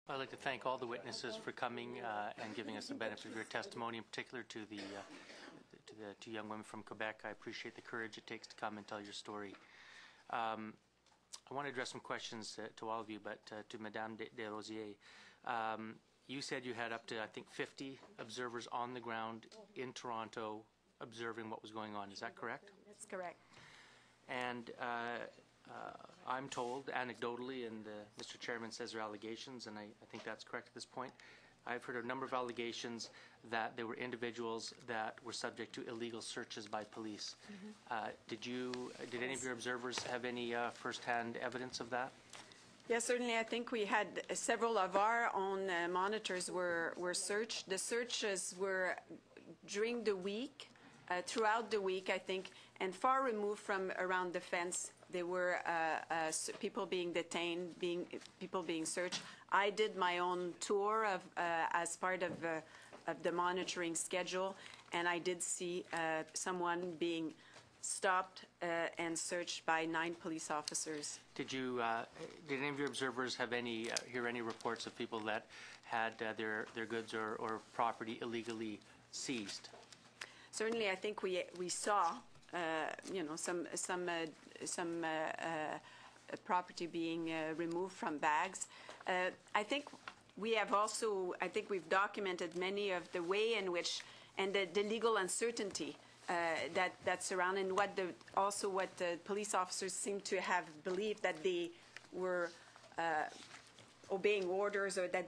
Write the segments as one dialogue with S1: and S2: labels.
S1: I'd like to thank all the witnesses for coming and giving us the benefit of your testimony, in particular to the two young women from Quebec. I appreciate the courage it takes to come and tell your story. I want to address some questions to all of you, but to Madame Des Rosiers. You said you had up to, I think, 50 observers on the ground in Toronto observing what was going on. Is that correct?
S2: That's correct.
S1: And I'm told, anecdotally, and Mr. Chairman says there are allegations, and I think that's correct at this point. I've heard a number of allegations that there were individuals that were subject to illegal searches by police. Mm-hmm. Did any of your observers have any first-hand evidence of that?
S2: Yes, certainly. I think we had several of our own monitors were searched. The searches were during the week, throughout the week, I think, and far removed from around the fence. There were people being detained, people being searched. I did my own tour of as part of the monitoring schedule, and I did see someone being stopped and searched by 9 police officers.
S1: Did any of your observers have hear any reports of people that had their goods or property illegally seized?
S2: Certainly, I think we saw some property being removed from bags. I think we've documented many of the way in which and the legal uncertainty that surround, and what the police officers seem to have believed, that they were obeying orders, or that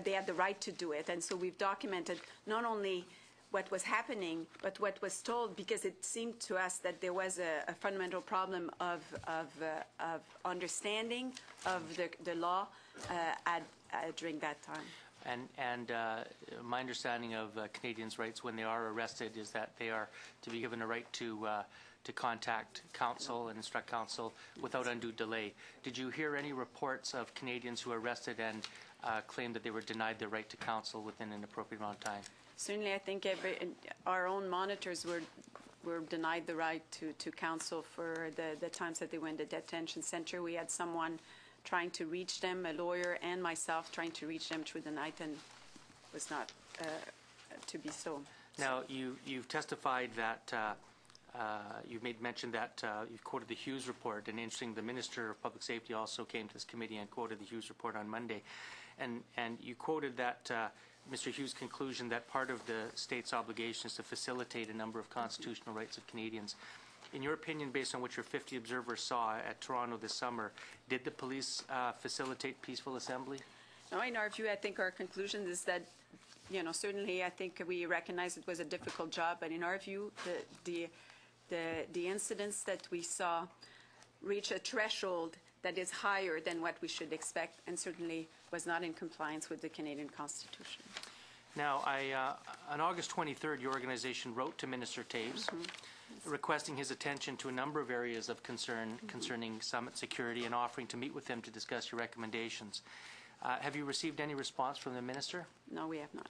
S2: they had the right to do it. And so we've documented not only what was happening, but what was told, because it seemed to us that there was a fundamental problem of understanding of the law during that time.
S1: And my understanding of Canadians' rights when they are arrested is that they are to be given a right to contact counsel and instruct counsel without undue delay. Did you hear any reports of Canadians who were arrested and claimed that they were denied their right to counsel within an appropriate amount of time?
S2: Certainly, I think our own monitors were denied the right to counsel for the times that they were in the detention center. We had someone trying to reach them, a lawyer and myself trying to reach them through the night, and was not to be so.
S1: Now, you've testified that you've made mention that you've quoted the Hughes report, and interesting, the Minister of Public Safety also came to this committee and quoted the Hughes report on Monday, and you quoted that Mr. Hughes' conclusion that part of the state's obligation is to facilitate a number of constitutional rights of Canadians. In your opinion, based on what your 50 observers saw at Toronto this summer, did the police facilitate peaceful assembly?
S2: No, in our view, I think our conclusion is that, certainly I think we recognize it was a difficult job, but in our view, the incidents that we saw reach a threshold that is higher than what we should expect, and certainly was not in compliance with the Canadian Constitution.
S1: Now, on August 23rd, your organization wrote to Minister Davies requesting his attention to a number of areas of concern concerning summit security and offering to meet with him to discuss your recommendations. Have you received any response from the minister?
S2: No, we have not.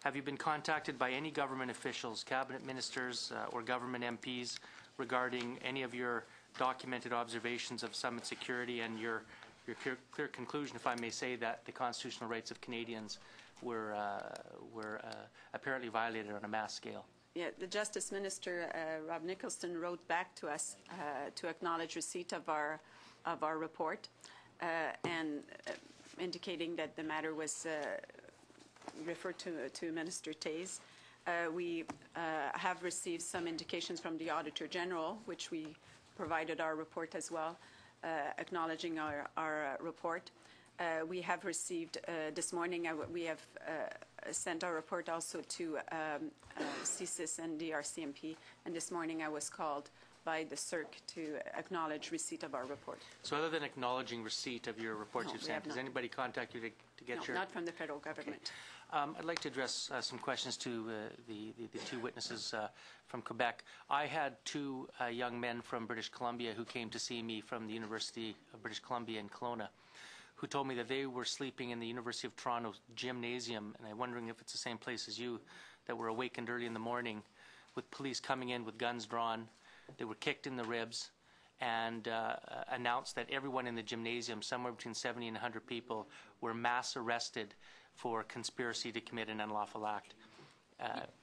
S1: Have you been contacted by any government officials, cabinet ministers, or government MPs regarding any of your documented observations of summit security and your clear conclusion, if I may say, that the constitutional rights of Canadians were apparently violated on a mass scale?
S2: Yeah, the Justice Minister, Rob Nicholson, wrote back to us to acknowledge receipt of our report and indicating that the matter was referred to Minister Davies. We have received some indications from the Auditor General, which we provided our report as well, acknowledging our report. We have received this morning, we have sent our report also to CSIS and the RCMP, and this morning I was called by the CERC to acknowledge receipt of our report.
S1: So other than acknowledging receipt of your reports you've sent, has anybody contacted you to get your...
S2: No, not from the federal government.
S1: Okay. I'd like to address some questions to the two witnesses from Quebec. I had 2 young men from British Columbia who came to see me from the University of British Columbia in Kelowna, who told me that they were sleeping in the University of Toronto gymnasium, and I'm wondering if it's the same place as you, that were awakened early in the morning with police coming in with guns drawn. They were kicked in the ribs, and announced that everyone in the gymnasium, somewhere between 70 and 100 people, were mass arrested for conspiracy to commit an unlawful act.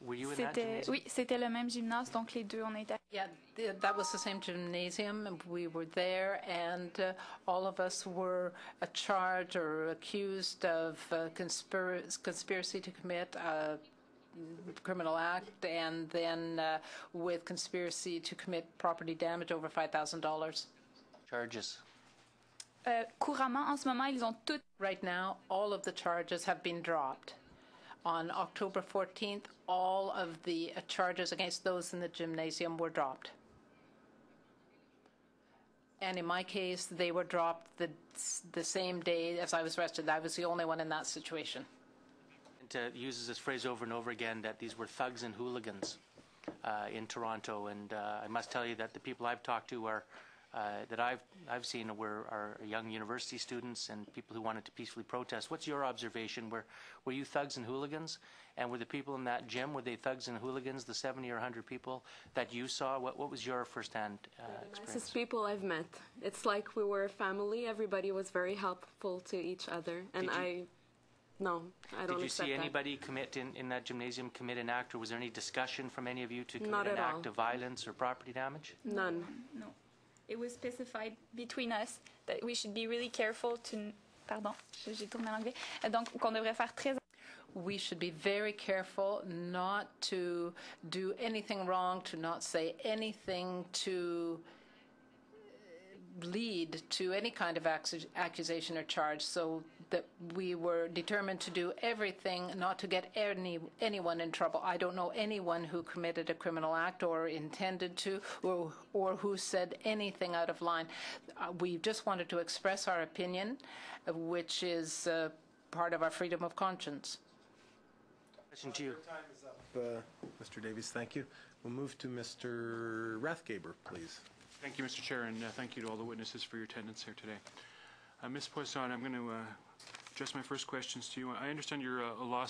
S1: Were you in that gymnasium?
S3: Oui, c'était le même gymnase, donc les deux, on était.
S4: Yeah, that was the same gymnasium. We were there, and all of us were charged or accused of conspiracy to commit a criminal act, and then with conspiracy to commit property damage over $5,000.
S1: Charges.
S3: Couramment, en ce moment, ils ont toutes.
S4: Right now, all of the charges have been dropped. On October 14th, all of the charges against those in the gymnasium were dropped. And in my case, they were dropped the same day as I was arrested. I was the only one in that situation.
S1: And uses this phrase over and over again that these were thugs and hooligans in Toronto. And I must tell you that the people I've talked to are that I've seen are young university students and people who wanted to peacefully protest. What's your observation? Were you thugs and hooligans? And were the people in that gym, were they thugs and hooligans, the 70 or 100 people that you saw? What was your firsthand experience?
S5: Nicest people I've met. It's like we were a family. Everybody was very helpful to each other. And no, I don't accept that.
S1: Did you see anybody in that gymnasium commit an act, or was there any discussion from any of you to commit an act of violence or property damage?
S5: None.
S3: No. It was specified between us that we should be really careful to. Pardon, j'ai tourné en anglais. Donc, qu'on devrait faire très.
S4: We should be very careful not to do anything wrong, to not say anything to lead to any kind of accusation or charge, so that we were determined to do everything not to get anyone in trouble. I don't know anyone who committed a criminal act or intended to, or who said anything out of line. We just wanted to express our opinion, which is part of our freedom of conscience.
S1: Question to you.
S6: Your time is up, Mr. Davies. Thank you. We'll move to Mr. Rathgaber, please.
S7: Thank you, Mr. Chair, and thank you to all the witnesses for your attendance here today. Ms. Poisson, I'm going to address my first questions to you. I understand you're a law